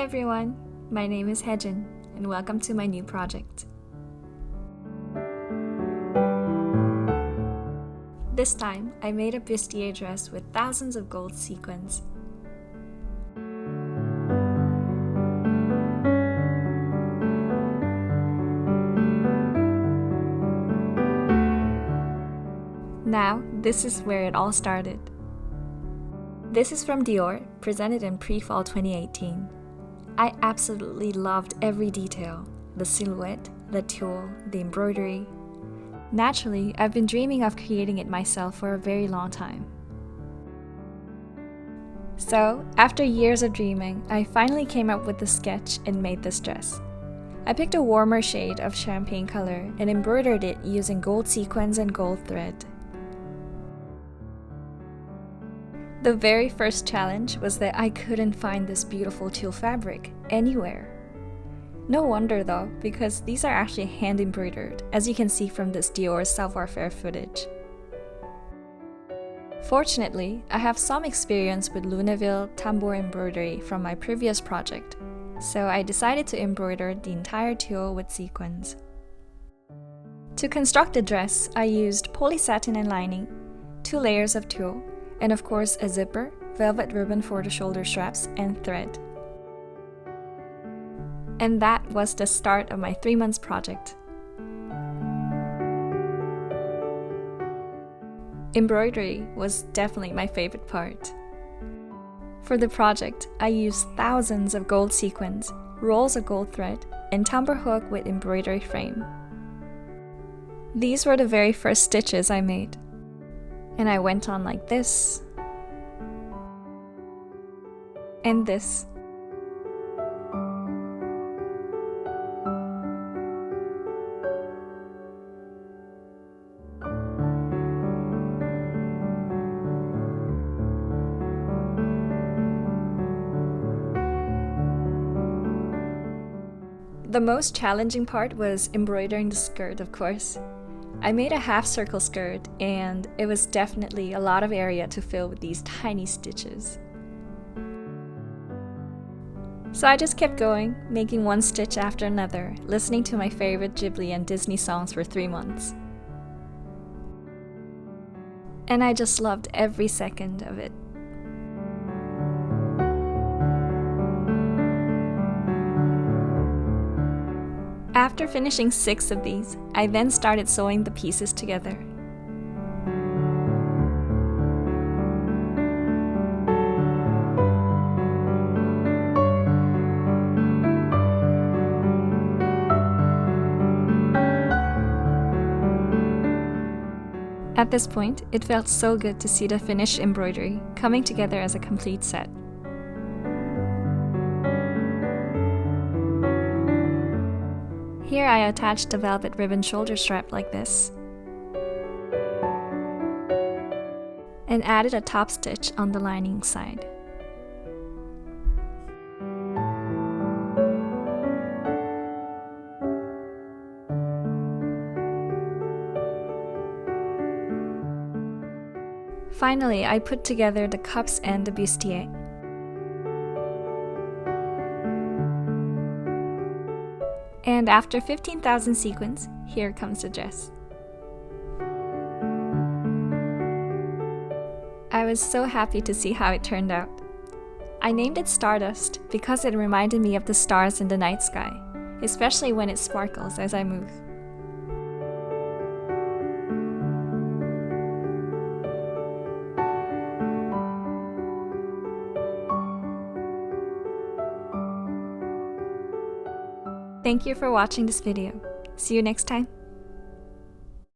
Hi everyone, my name is Hyegineer and welcome to my new project. This time, I made a bustier dress with thousands of gold sequins. Now, this is where it all started. This is from Dior, presented in pre-fall 2018. I absolutely loved every detail, the silhouette, the tulle, the embroidery. Naturally, I've been dreaming of creating it myself for a very long time. So, after years of dreaming, I finally came up with the sketch and made this dress. I picked a warmer shade of champagne color and embroidered it using gold sequins and gold thread. The very first challenge was that I couldn't find this beautiful tulle fabric anywhere. No wonder though, because these are actually hand embroidered, as you can see from this Dior Savoir-Faire footage. Fortunately, I have some experience with Luneville Tambour embroidery from my previous project, so I decided to embroider the entire tulle with sequins. To construct the dress, I used polysatin and lining, 2 layers of tulle, and of course a zipper, velvet ribbon for the shoulder straps, and thread. And that was the start of my 3 months project. Embroidery was definitely my favorite part. For the project, I used thousands of gold sequins, rolls of gold thread, and tambour hook with embroidery frame. These were the very first stitches I made. And I went on like this, and this. The most challenging part was embroidering the skirt, of course. I made a half circle skirt, and it was definitely a lot of area to fill with these tiny stitches. So I just kept going, making one stitch after another, listening to my favorite Ghibli and Disney songs for 3 months. And I just loved every second of it. After finishing 6 of these, I then started sewing the pieces together. At this point, it felt so good to see the finished embroidery coming together as a complete set. Here I attached the velvet ribbon shoulder strap like this, and added a top stitch on the lining side. Finally, I put together the cups and the bustier. And after 15,000 sequins, here comes the dress. I was so happy to see how it turned out. I named it Stardust because it reminded me of the stars in the night sky, especially when it sparkles as I move. Thank you for watching this video. See you next time.